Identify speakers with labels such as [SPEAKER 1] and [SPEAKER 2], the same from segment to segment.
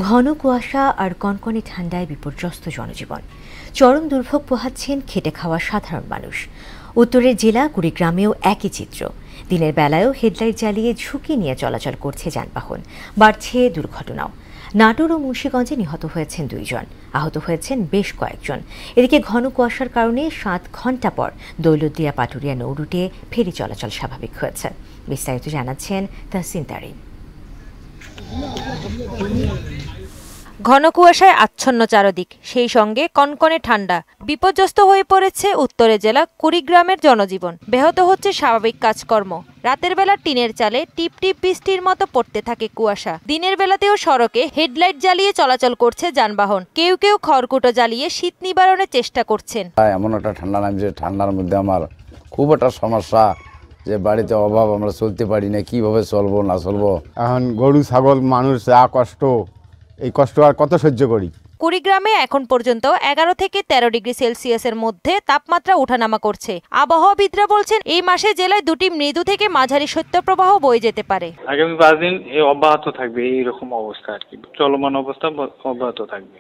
[SPEAKER 1] ঘন কুয়াশা আর কনকনে ঠান্ডায় বিপর্যস্ত জনজীবন। চরম দুর্ভোগ পোহাচ্ছেন খেটে খাওয়া সাধারণ মানুষ। উত্তরের জেলা কুড়িগ্রামেও একই চিত্র। দিনের বেলায়ও হেডলাইট জ্বালিয়ে ঝুঁকি নিয়ে চলাচল করছে যানবাহন, বাড়ছে দুর্ঘটনাও। নাটোর ও মুন্সিগঞ্জে নিহত হয়েছেন 2 জন, আহত হয়েছেন বেশ কয়েকজন। এদিকে ঘন কুয়াশার কারণে 7 ঘণ্টা পর দৌলতদিয়া পাটুরিয়া নৌ রুটে ফেরি চলাচল স্বাভাবিক হয়েছে। বিস্তারিত জানাচ্ছেন তাহসিন তারিন।
[SPEAKER 2] ঘন কুয়াশায় আচ্ছন্ন চারদিক, সেই সঙ্গে কনকনে ঠান্ডা। বিপর্যস্ত হয়ে পড়েছে উত্তরের জেলা কুড়িগ্রামের জনজীবন। ব্যাহত হচ্ছে স্বাভাবিক কাজকর্ম। রাতের বেলা টিনের চালে টিপ টিপ বৃষ্টির মতো পড়তে থাকে কুয়াশা। দিনের বেলাতেও সড়কে হেডলাইট জ্বালিয়ে চলাচল করছে যানবাহন। কেউ কেউ খড়কুটো জ্বালিয়ে শীত নিবারণের চেষ্টা করছেন।
[SPEAKER 3] এমন একটা ঠান্ডা নামছে, ঠান্ডার মধ্যে আমার খুব একটা সমস্যা, যে বাড়িতে অভাব, আমরা চলতে পারি না, কিভাবে চলবো না চলবো।
[SPEAKER 4] এখন গরু ছাগল মানুষ যা কষ্ট, এই কষ্ট আর কত সহ্য করি।
[SPEAKER 2] কুড়িগ্রামে এখন পর্যন্ত 11 থেকে 13 ডিগ্রি সেলসিয়াসের মধ্যে তাপমাত্রা ওঠানামা করছে। আবহাওয়াবিদরা বলছেন এই মাসে জেলায় 2টি মৃদু থেকে মাঝারি শৈত্যপ্রবাহ বয়ে যেতে পারে।
[SPEAKER 5] আগামী 5 দিন অব্যাহত থাকবে এইরকম অবস্থা, আর কি চলমান অবস্থা অব্যাহত থাকবে।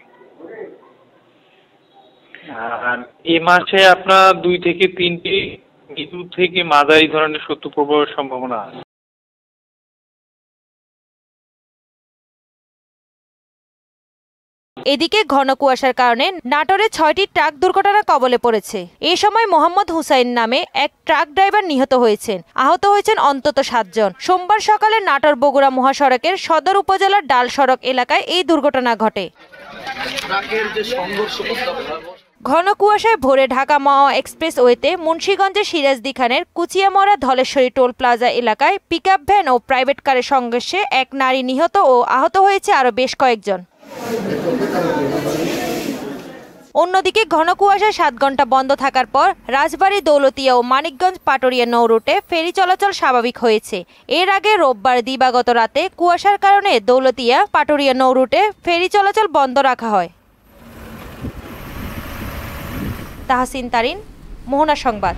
[SPEAKER 5] আর এই মাসে আপনার 2 থেকে 3টি মৃদু থেকে মাঝারি ধরনের শৈত্যপ্রবাহের সম্ভাবনা আছে।
[SPEAKER 2] এদিকে ঘন কুয়াশার কারণে নাটোরে 6টি ট্রাক দুর্ঘটনার কবলে পড়েছে। এই সময় মোহাম্মদ হুসাইন নামে এক ট্রাক ড্রাইভার নিহত হয়েছেন। আহত হয়েছেন অন্তত 7 জন। সোমবার সকালে নাটোর বগুড়া মহাসড়কের সদর উপজেলার ডাল সড়ক এলাকায় এই দুর্ঘটনা ঘটে। ঘন কুয়াশায় ভোরে ঢাকা মাওয়া এক্সপ্রেসওয়েতে মুন্সিগঞ্জের সিরাজদি খানের কুচিয়ামরা ধলেশ্বরী টোল প্লাজা এলাকায় পিকআপ ভ্যান ও প্রাইভেট কারের সংঘর্ষে এক নারী নিহত ও আহত হয়েছে আরও বেশ কয়েকজন। অন্যদিকে ঘন কুয়াশায় 7 ঘণ্টা বন্ধ থাকার পর রাজবাড়ী, দৌলতিয়া ও মানিকগঞ্জ পাটুরিয়া নৌ রুটে ফেরি চলাচল স্বাভাবিক হয়েছে। এর আগে রোববার দিবাগত রাতে কুয়াশার কারণে দৌলতিয়া পাটুরিয়া নৌ রুটে ফেরি চলাচল বন্ধ রাখা হয়। তাহসিন তারিন, মোহনা সংবাদ।